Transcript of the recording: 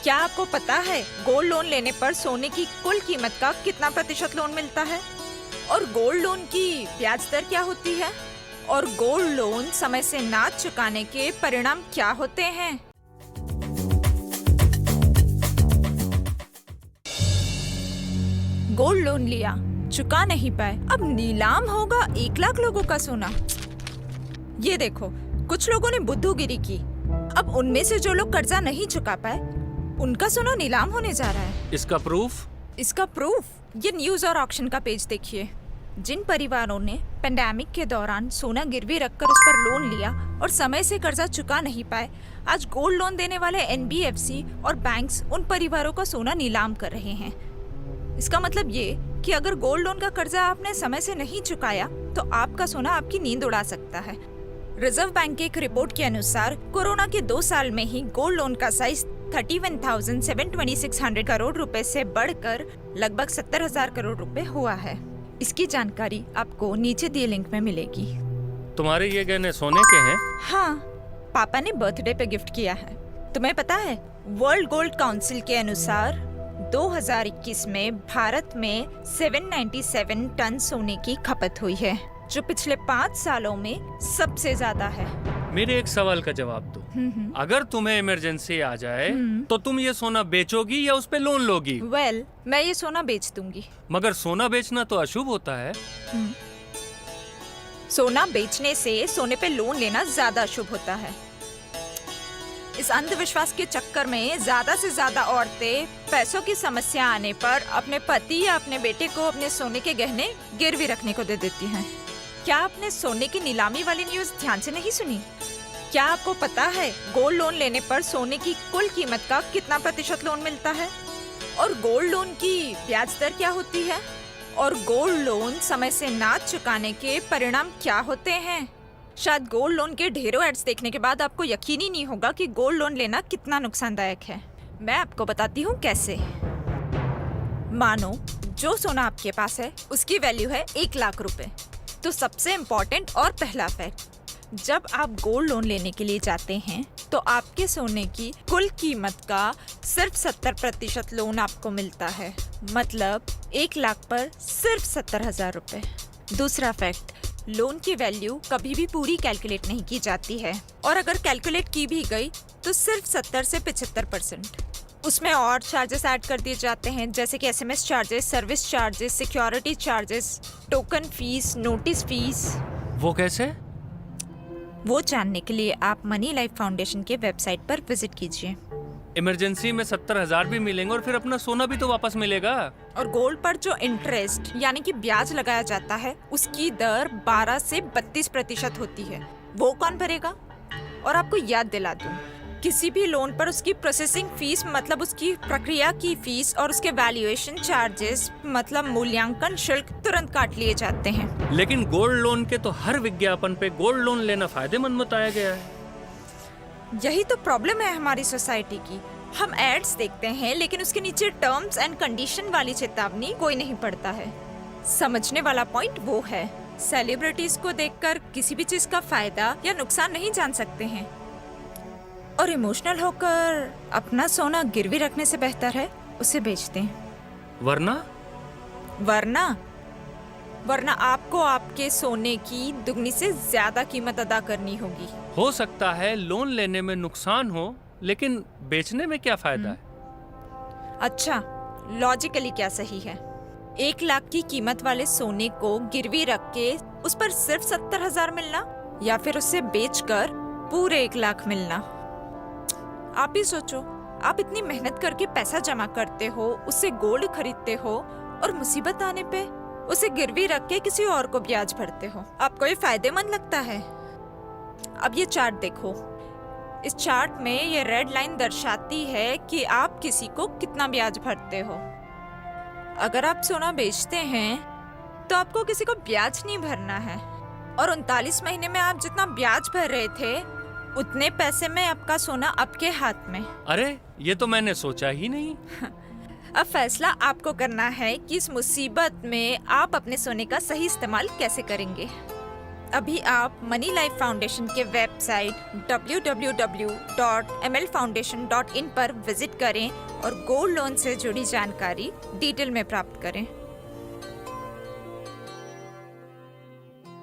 क्या आपको पता है गोल्ड लोन लेने पर सोने की कुल कीमत का कितना प्रतिशत लोन मिलता है? और गोल्ड लोन की ब्याज दर क्या होती है? और गोल्ड लोन समय से ना चुकाने के परिणाम क्या होते हैं? गोल्ड लोन लिया, चुका नहीं पाए, अब नीलाम होगा 1 लाख लोगों का सोना। ये देखो, कुछ लोगों ने बुद्धूगिरी की। अब उनमें से जो लोग कर्जा नहीं चुका पाए, उनका सोना नीलाम होने जा रहा है। इसका प्रूफ? ये न्यूज और ऑक्शन का पेज देखिए। जिन परिवारों ने पेंडेमिक के दौरान सोना गिरवी रखकर उस पर लोन लिया और समय से कर्जा चुका नहीं पाए, आज गोल्ड लोन देने वाले एनबीएफसी और बैंक्स उन परिवारों का सोना नीलाम कर रहे हैं। इसका मतलब ये कि अगर गोल्ड लोन का कर्जा आपने समय से नहीं चुकाया तो आपका सोना आपकी नींद उड़ा सकता है। रिजर्व बैंक की एक रिपोर्ट के अनुसार कोरोना के 2 साल में ही गोल्ड लोन का साइज 31,726 करोड़ रुपए से बढ़कर लगभग 70,000 करोड़ रुपए हुआ है। इसकी जानकारी आपको नीचे दिए लिंक में मिलेगी। तुम्हारे ये गहने सोने के हैं? हाँ, पापा ने बर्थडे पे गिफ्ट किया है। तुम्हें पता है, वर्ल्ड गोल्ड काउंसिल के अनुसार 2021 में भारत में 797 टन सोने की खपत हुई है, जो पिछले 5 सालों में सबसे ज्यादा है। मेरे एक सवाल का जवाब दो। अगर तुम्हें इमरजेंसी आ जाए तो तुम ये सोना बेचोगी या उस पे लोन लोगी? मैं ये सोना बेच दूंगी। मगर सोना बेचना तो अशुभ होता है। सोना बेचने से सोने पे लोन लेना ज्यादा अशुभ होता है। इस अंधविश्वास के चक्कर में ज्यादा से ज्यादा औरतें पैसों की समस्या आने पर अपने पति या अपने बेटे को अपने सोने के गहने गिरवी रखने को दे देती हैं। क्या आपने सोने की नीलामी वाली न्यूज ध्यान से नहीं सुनी? क्या आपको पता है गोल्ड लोन लेने पर सोने की कुल कीमत का कितना प्रतिशत लोन मिलता है? और गोल्ड लोन की ब्याज दर क्या होती है? और गोल्ड लोन समय से ना चुकाने के परिणाम क्या होते हैं? शायद गोल्ड लोन के ढेरों एड्स देखने के बाद आपको यकीन ही नहीं होगा कि गोल्ड लोन लेना कितना नुकसानदायक है। मैं आपको बताती हूँ कैसे। मानो जो सोना आपके पास है उसकी वैल्यू है 1 लाख रुपए। तो सबसे इम्पोर्टेंट और पहला फैक्ट, जब आप गोल्ड लोन लेने के लिए जाते हैं तो आपके सोने की कुल कीमत का सिर्फ 70% लोन आपको मिलता है। मतलब 1 लाख पर सिर्फ 70,000 रुपए। दूसरा फैक्ट, लोन की वैल्यू कभी भी पूरी कैलकुलेट नहीं की जाती है, और अगर कैलकुलेट की भी गई तो सिर्फ 70 से 75%। उसमें और चार्जेस ऐड कर दिए जाते हैं, जैसे कि SMS charges, service charges, security charges, token fees, notice fees. वो कैसे? वो जानने के लिए आप मनी लाइफ फाउंडेशन के वेबसाइट पर विजिट कीजिए। इमरजेंसी में 70,000 भी मिलेंगे और फिर अपना सोना भी तो वापस मिलेगा। और गोल्ड पर जो इंटरेस्ट यानी कि ब्याज लगाया जाता है उसकी दर 12 से 32% होती है। वो कौन भरेगा? और आपको याद दिला दूं, किसी भी लोन पर उसकी प्रोसेसिंग फीस मतलब उसकी प्रक्रिया की फीस और उसके वैल्यूएशन चार्जेस मतलब मूल्यांकन शुल्क तुरंत काट लिए जाते हैं। लेकिन गोल्ड लोन के तो हर विज्ञापन पे गोल्ड लोन लेना फायदेमंद बताया गया है। यही तो प्रॉब्लम है हमारी सोसाइटी की। हम एड्स देखते हैं लेकिन उसके नीचे टर्म्स एंड कंडीशन वाली चेतावनी कोई नहीं पढ़ता है। समझने वाला पॉइंट वो है, सेलिब्रिटीज को देखकर किसी भी चीज का फायदा या नुकसान नहीं जान सकते हैं, और इमोशनल होकर अपना सोना गिरवी रखने से बेहतर है उसे बेचते हैं। वरना आपको आपके सोने की दुगनी से ज्यादा कीमत अदा करनी होगी। हो सकता है लोन लेने में नुकसान हो, लेकिन बेचने में क्या फायदा है? अच्छा, लॉजिकली क्या सही है? 1 लाख की कीमत वाले सोने को गिरवी रख के उस पर सिर्फ 70,000 मिलना, या फिर उसे बेचकर पूरे 1 लाख मिलना? आप ही सोचो, आप इतनी मेहनत करके पैसा जमा करते हो, उससे गोल्ड खरीदते हो, और मुसीबत आने पे उसे गिरवी रख के किसी और को ब्याज भरते हो। आपको ये फायदेमंद लगता है? अब ये चार्ट देखो। इस चार्ट में ये रेड लाइन दर्शाती है कि आप किसी को कितना ब्याज भरते हो। अगर आप सोना बेचते हैं तो आपको किसी को ब्याज नहीं भरना है, और 39 महीने में आप जितना ब्याज भर रहे थे उतने पैसे में आपका सोना आपके हाथ में। अरे, ये तो मैंने सोचा ही नहीं। अब फैसला आपको करना है कि इस मुसीबत में आप अपने सोने का सही इस्तेमाल कैसे करेंगे। अभी आप मनी लाइफ फाउंडेशन के वेबसाइट www.mlfoundation.in पर विजिट करें और गोल्ड लोन से जुड़ी जानकारी डिटेल में प्राप्त करें।